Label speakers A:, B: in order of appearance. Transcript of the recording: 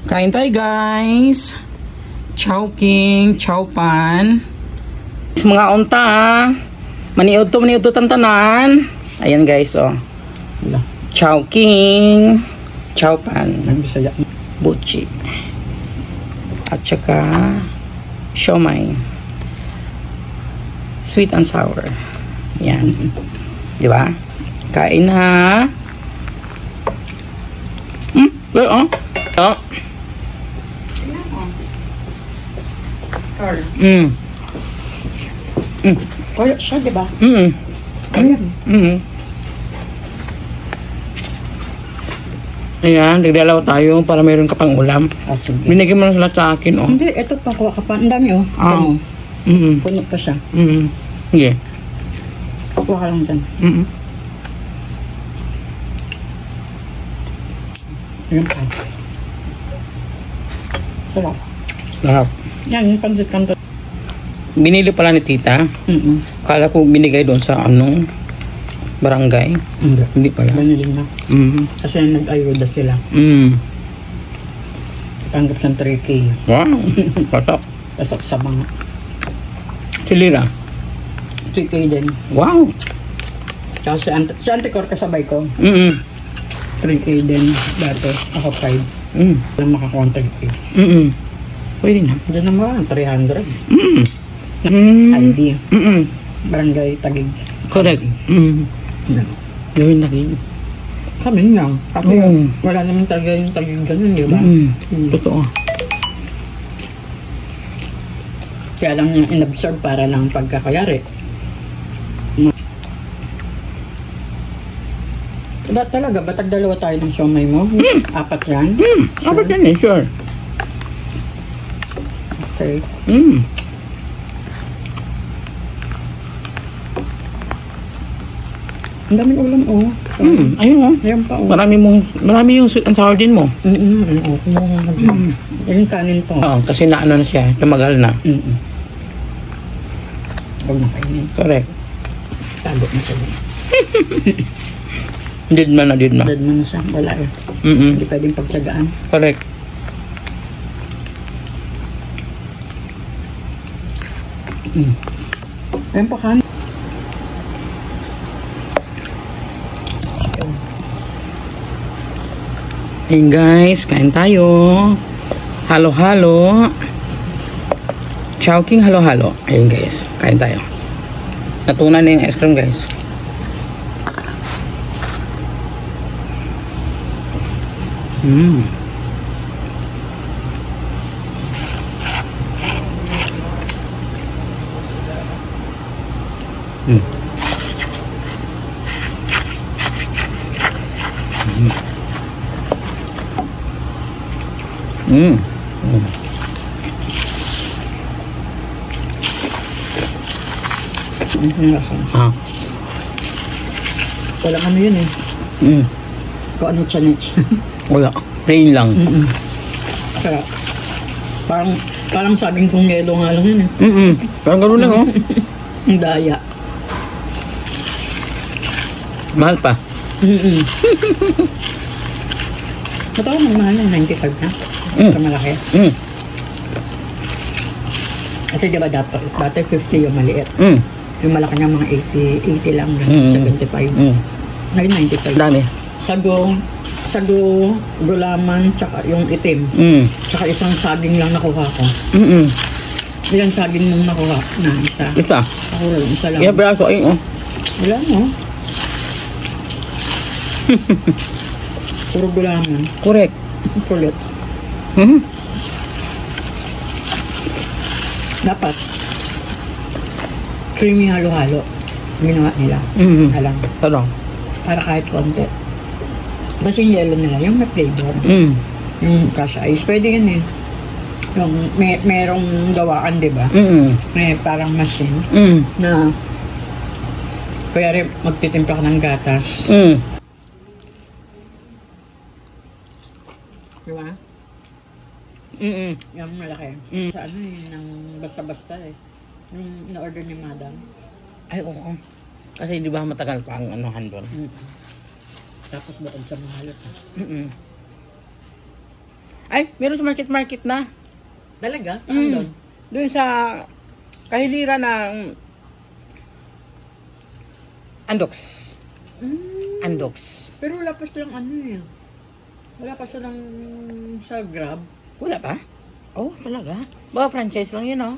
A: Kain tayo guys. Chowking, chowpan. Mga unta maniud to tantanan. Ayan guys oh. Chowking, chowpan, buchi. At saka siomai. Sweet and sour. Yan. Di ba? Kain na. Oh.
B: Kaya siya, di ba?
A: Ayan, nagdalaw tayo para mayroon ka pang ulam. Binigyan mo lang sila sa akin, oh.
B: Hindi, ito pa kuha ka pa. Ang dami, oh. Puno pa siya.
A: Sige.
B: Kuha ka lang dyan. Ayan pa. Sarap.
A: Sarap.
B: Yan, yung pansit kanto.
A: Binili pala ni tita. Kala ko binigay doon sa anong barangay. Hindi pala.
B: Binili na. Kasi nag-ayuda sila. Tanggap siyang 3K.
A: Wow. Pasok.
B: Pasok sa mga.
A: Silira.
B: 3K din.
A: Wow.
B: Kasi si Anticor kasabay ko. 3K din dati. Ako 5. Lang makakuha 3K.
A: Pwede na.
B: Diyan naman, 300. ID. Barangay Tagig.
A: Correct. Gawin Tagig.
B: Kami nga. Kasi wala naman talaga yung Tagig ganun, di ba?
A: Totoo.
B: Kaya lang niya inabsorb para lang pagkakayari. Talaga, batag dalawa tayo ng siomay mo? 4 yan?
A: 4 yan eh, sure.
B: Okay. Ang daming ulam, oh.
A: Ayun, oh.
B: Ayan pa, oh.
A: Marami yung sweet and sour din mo.
B: Yung kanin po.
A: Oo, kasi naano na siya, tumagal na.
B: Huwag na kainin.
A: Correct.
B: Tago na siya.
A: Did man na.
B: Dead man na siya. Wala eh. Hindi pwedeng pagtsagaan.
A: Correct.
B: Ayan pa kanin.
A: Hey guys, kain tayo. Halo-halo. Chowking halo-halo. Ayun guys, kain tayo. Natunan na yung ice cream guys.
B: Walang ano yun eh. Kung ano chanich.
A: Wala. Plain lang.
B: Kaya, parang sabing kong yelo nga lang yun eh.
A: Parang gano'n lang oh.
B: Ang daya.
A: Mahal pa.
B: Matawag magmahal ng 95 na. Sa malaki. Kasi diba dati 50 yung maliit. Yung malaki niya mga 80 lang. 75. Ngayon 95.
A: Dami.
B: Sago, gulaman, tsaka yung itim. Tsaka isang saging lang nakuha ko. Ilang saging mong nakuha na isa?
A: Isa.
B: Ako rin, isa lang.
A: Ilang braso ayun oh.
B: Wala mo. Puro gulaman.
A: Correct.
B: Kulit. Dapat creamy halo-halo ginawa nila. Alam.
A: Tanong.
B: Para kahit konti. Basta yung yellow nila, yung may flavor. Yung cash ice, pwede yan eh. Yung merong gawaan, di ba? May parang machine na kaya rin magtitimpla ka ng gatas. Diba? Yung malaki. Sa ano eh, ng basta-basta eh. Yung na-order ni Madam.
A: Ay, oo. Kasi di ba matagal pa ang anuhan doon?
B: Tapos bukod sa mahal.
A: Ay, meron sa market na.
B: Talaga? Saan doon?
A: Doon sa kahiliran ng Andox. Andox.
B: Pero wala pa silang ano eh. Wala pa silang sa Grab.
A: Wala pa? Oh, talaga? Baka franchise lang yun, oh.